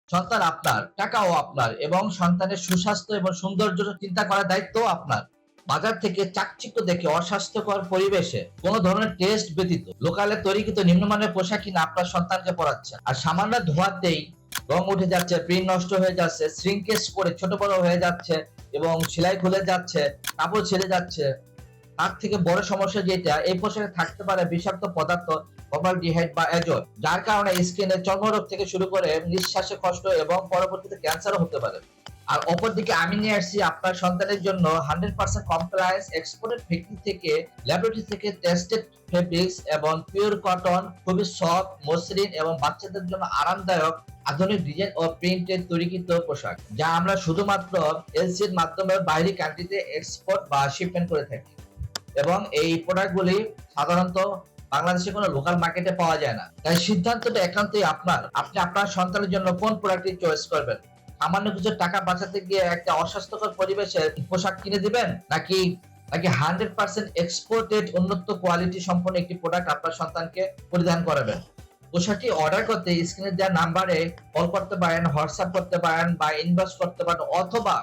সন্তান আপনার, টাকাও আপনার এবং সন্তানের সুস্বাস্থ্য এবং সৌন্দর্য চিন্তা করার দায়িত্ব আপনার। বাজার থেকে চাকচিক্য দেখে অস্বাস্থ্যকর পরিবেশে কোন ধরনের টেস্ট ব্যতীত লোকালে তৈরিকৃত নিম্নমানের পোশাক কিনে আপনার সন্তানকে পড়াচ্ছেন, আর সামান্য ধোয়াতেই রং উঠে যাচ্ছে, প্রিন্ট নষ্ট হয়ে যাচ্ছে, শ্রিঙ্কেজ করে ছোট বড় হয়ে যাচ্ছে এবং সেলাই খুলে যাচ্ছে, কাপড় ছেড়ে যাচ্ছে। তার থেকে বড় সমস্যা যেটা, এই পোশাকে থাকতে পারে বিষাক্ত পদার্থ, ফর্মালডিহাইড বা অ্যাজোল, যার কারণে স্কিনের চর্মরোগ থেকে শুরু করে নিঃশ্বাসে কষ্ট এবং পরবর্তীতে ক্যান্সারও হতে পারে। আর অপরদিকে আমি নিয়ে আসছি আপনার সন্তানের জন্য 100% কমপ্লায়েন্স এক্সপোর্টেড ফ্যাক্টরি থেকে, ল্যাবরেটরি থেকে টেস্টেড ফেব্রিক্স এবং পিওর কটন, খুবই সফট, মসৃণ এবং বাচ্চাদের জন্য আরামদায়ক আধুনিক ডিজাইন ও প্রিন্টেড তৈরিকৃত পোশাক, যা আমরা শুধুমাত্র এলসি এর মাধ্যমে বাইরের কান্ট্রিতে এক্সপোর্ট বা শিপমেন্ট করে থাকি। এবং এই প্রোডাক্টগুলি সাধারণত বাংলাদেশে কোনো লোকাল মার্কেটে পাওয়া যায় না। তাই সিদ্ধান্তটা একান্তই আপনার। আপনি আপনার সন্তানের জন্য কোন প্রোডাক্টটি চয়েস করবেন? সামান্য কিছু টাকা বাঁচাতে গিয়ে একটা অস্বাস্থ্যকর পরিবেশে পোশাক কিনে দিবেন, নাকি 100% এক্সপোর্টেড উন্নত কোয়ালিটি সম্পন্ন একটি প্রোডাক্ট আপনার সন্তানকে পরিধান করাবেন? পোশাকটি অর্ডার করতে স্ক্রিনে দেওয়া নাম্বারে কল করতে পারেন, হোয়াটসঅ্যাপ করতে পারেন বা ইনবক্স করতে পারেন, অথবা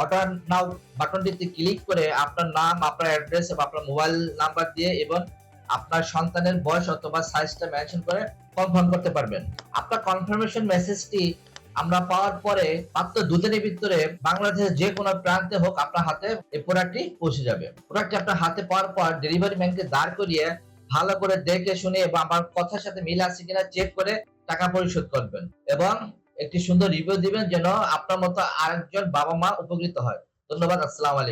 অর্ডার নাও বাটনটিতে ক্লিক করে আপনার নাম, আপনার অ্যাড্রেস এবং আপনার মোবাইল নাম্বার দিয়ে এবং আপনার সন্তানের বয়স অথবা সাইজটা মেনশন করে কনফার্ম করতে পারবেন। আপনার কনফার্মেশন মেসেজটি আমরা পাওয়ার পরে মাত্র 2 দিনের ভিতরে বাংলাদেশের যে কোনো প্রান্তে হোক আপনার হাতে এই প্রোডাক্টটি পৌঁছে যাবে। প্রোডাক্টটি আপনার হাতে পাওয়ার পর ডেলিভারি ম্যানকে দাঁড় করিয়ে ভালো করে দেখে শুনে এবং আমার কথার সাথে মিল আছে কিনা চেক করে টাকা পরিশোধ করবেন এবং একটি সুন্দর রিভিউ দিবেন, যেন আপনার মতো আরেকজন বাবা মা উপকৃত হয়। ধন্যবাদ। আসসালামু আলাইকুম।